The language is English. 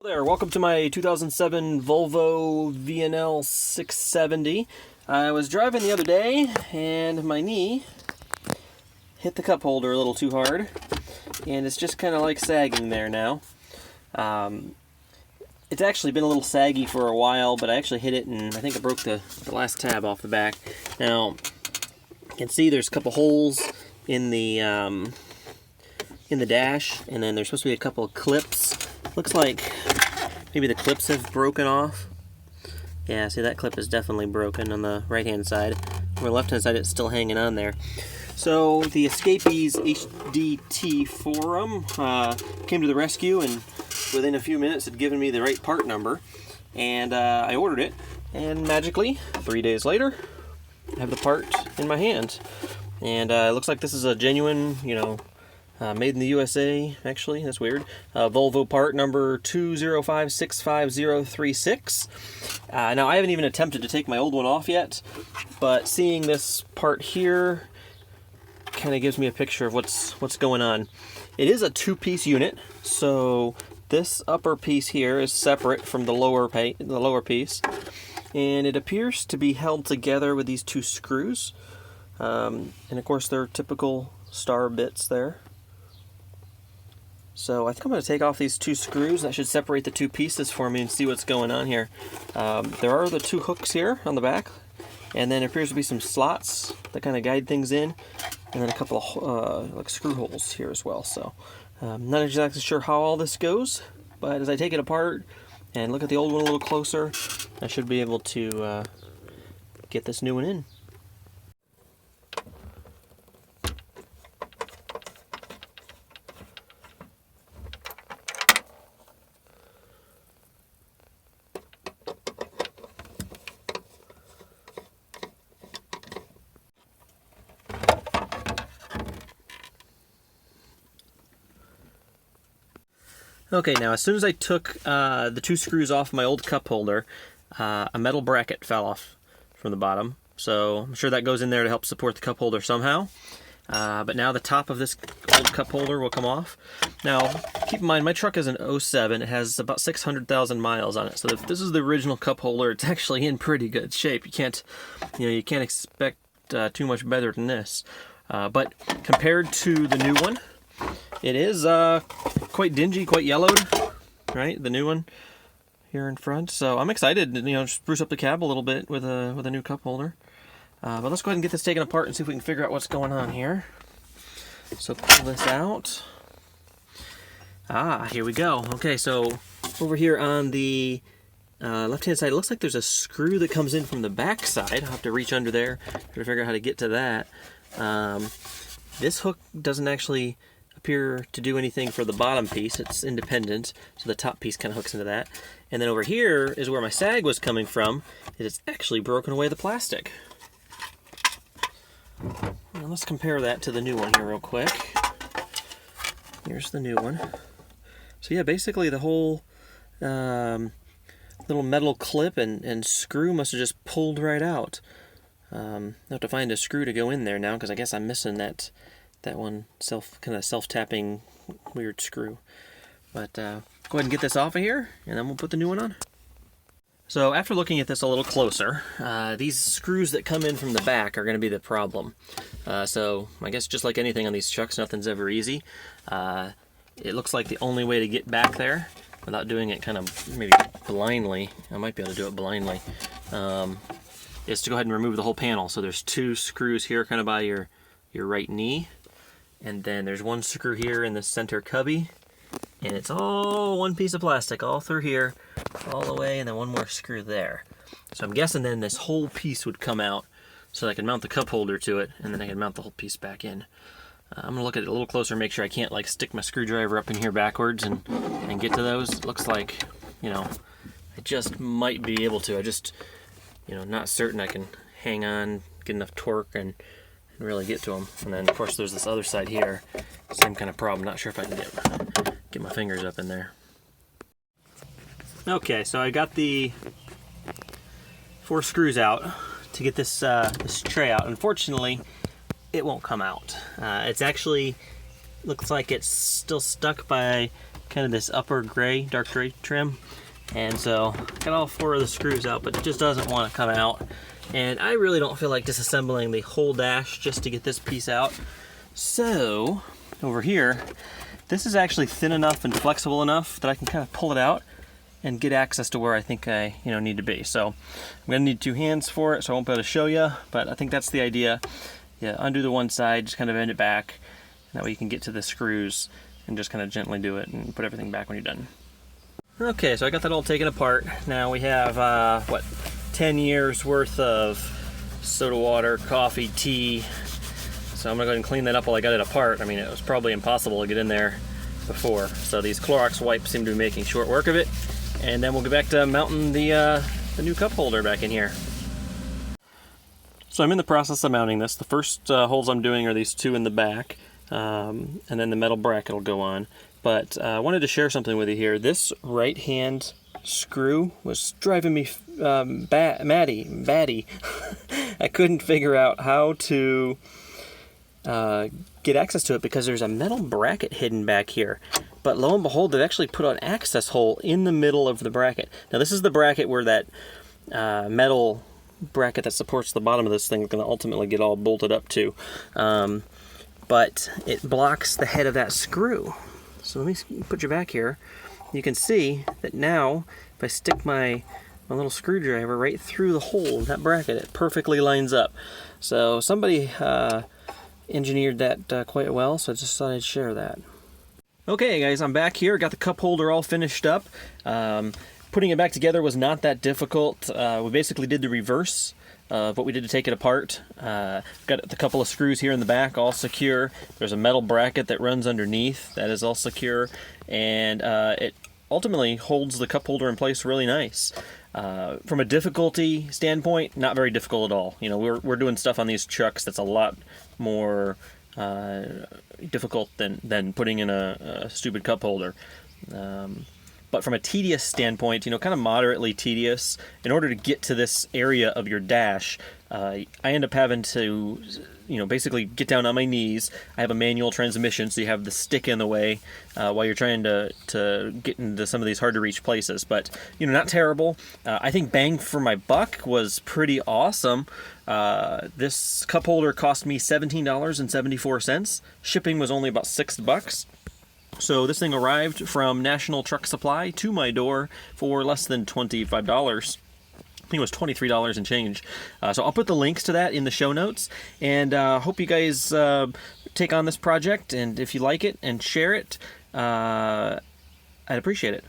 There, welcome to my 2007 Volvo VNL 670. I was driving the other day and my knee hit the cup holder a little too hard and it's just kind of like sagging there now. It's actually been a little saggy for a while, but I actually hit it and I think I broke the last tab off the back. Now you can see there's a couple holes in the dash, and then there's supposed to be a couple of clips. Looks like maybe the clips have broken off. Yeah, see, that clip is definitely broken on the right hand side. On the left hand side it's still hanging on there. So the Escapees HDT forum came to the rescue and within a few minutes had given me the right part number, and I ordered it, and magically 3 days later I have the part in my hand. And it looks like this is a genuine, made in the USA, actually, that's weird. Volvo part number 205-65036. Now, I haven't even attempted to take my old one off yet, but seeing this part here kind of gives me a picture of what's going on. It is a two-piece unit, so this upper piece here is separate from the lower piece, and it appears to be held together with these two screws. And of course, they're typical star bits there. So I think I'm going to take off these two screws. That should separate the two pieces for me and see what's going on here. There are the two hooks here on the back, and then there appears to be some slots that kind of guide things in, and then a couple of like screw holes here as well. So I'm not exactly sure how all this goes, but as I take it apart and look at the old one a little closer, I should be able to get this new one in. Okay, now as soon as I took the two screws off my old cup holder, a metal bracket fell off from the bottom. So I'm sure that goes in there to help support the cup holder somehow. But now the top of this old cup holder will come off. Now, keep in mind, my truck is an 07. It has about 600,000 miles on it. So if this is the original cup holder, it's actually in pretty good shape. You can't expect too much better than this. But compared to the new one, it is quite dingy, quite yellowed, right? The new one here in front. So I'm excited to spruce up the cab a little bit with a new cup holder. But let's go ahead and get this taken apart and see if we can figure out what's going on here. So pull this out. Here we go. Okay, so over here on the left-hand side, it looks like there's a screw that comes in from the back side. I'll have to reach under there to figure out how to get to that. This hook doesn't actually appear to do anything for the bottom piece. It's independent, so the top piece kind of hooks into that. And then over here is where my sag was coming from. It's actually broken away the plastic. Now let's compare that to the new one here real quick. Here's the new one. So yeah, basically the whole little metal clip and screw must have just pulled right out. I have to find a screw to go in there now, because I guess I'm missing that one self-tapping weird screw. But go ahead and get this off of here, and then we'll put the new one on. So after looking at this a little closer, these screws that come in from the back are going to be the problem. So I guess just like anything on these trucks, nothing's ever easy. It looks like the only way to get back there without doing it kind of maybe blindly, I might be able to do it blindly, is to go ahead and remove the whole panel. So there's two screws here kind of by your right knee, and then there's one screw here in the center cubby, and it's all one piece of plastic all through here, all the way, and then one more screw there. So I'm guessing then this whole piece would come out so that I can mount the cup holder to it, and then I can mount the whole piece back in. I'm gonna look at it a little closer, make sure I can't like stick my screwdriver up in here backwards and get to those. It looks like, I just might be able to. I just, not certain I can hang on, get enough torque and really get to them. And then of course there's this other side here, same kind of problem. Not sure if I can get my fingers up in there. Okay, so I got the 4 screws out to get this this tray out. Unfortunately, it won't come out. It's actually looks like it's still stuck by kind of this upper gray, dark gray trim. And so I got all 4 of the screws out, but it just doesn't want to come out. And I really don't feel like disassembling the whole dash just to get this piece out. So over here, this is actually thin enough and flexible enough that I can kind of pull it out and get access to where I think I need to be. So I'm gonna need 2 hands for it, so I won't be able to show you, but I think that's the idea. Yeah, undo the one side, just kind of bend it back. That way you can get to the screws and just kind of gently do it and put everything back when you're done. Okay, so I got that all taken apart. Now we have, 10 years worth of soda water, coffee, tea. So I'm gonna go ahead and clean that up while I got it apart. I mean, it was probably impossible to get in there before. So these Clorox wipes seem to be making short work of it. And then we'll get back to mounting the new cup holder back in here. So I'm in the process of mounting this. The first holes I'm doing are these 2 in the back, and then the metal bracket will go on. But I wanted to share something with you here. This right hand screw was driving me batty. I couldn't figure out how to get access to it because there's a metal bracket hidden back here. But lo and behold, they've actually put an access hole in the middle of the bracket. Now this is the bracket where that metal bracket that supports the bottom of this thing is going to ultimately get all bolted up to. But it blocks the head of that screw. So let me put you back here. You can see that now, if I stick my little screwdriver right through the hole in that bracket, it perfectly lines up. So somebody engineered that quite well, so I just thought I'd share that. Okay guys, I'm back here, got the cup holder all finished up. Putting it back together was not that difficult. We basically did the reverse of what we did to take it apart. Got the couple of screws here in the back all secure. There's a metal bracket that runs underneath that is all secure, and it ultimately holds the cup holder in place really nice. From a difficulty standpoint, not very difficult at all. You know, we're doing stuff on these trucks that's a lot more difficult than putting in a stupid cup holder. But from a tedious standpoint, you know, kind of moderately tedious. In order to get to this area of your dash, I end up having to, you know, basically get down on my knees. I have a manual transmission, so you have the stick in the way while you're trying to get into some of these hard to reach places. But, you know, not terrible. I think bang for my buck was pretty awesome. This cup holder cost me $17.74. Shipping was only about $6. So this thing arrived from National Truck Supply to my door for less than $25. I think it was $23 and change. So I'll put the links to that in the show notes, and hope you guys take on this project, and if you like it and share it, I'd appreciate it.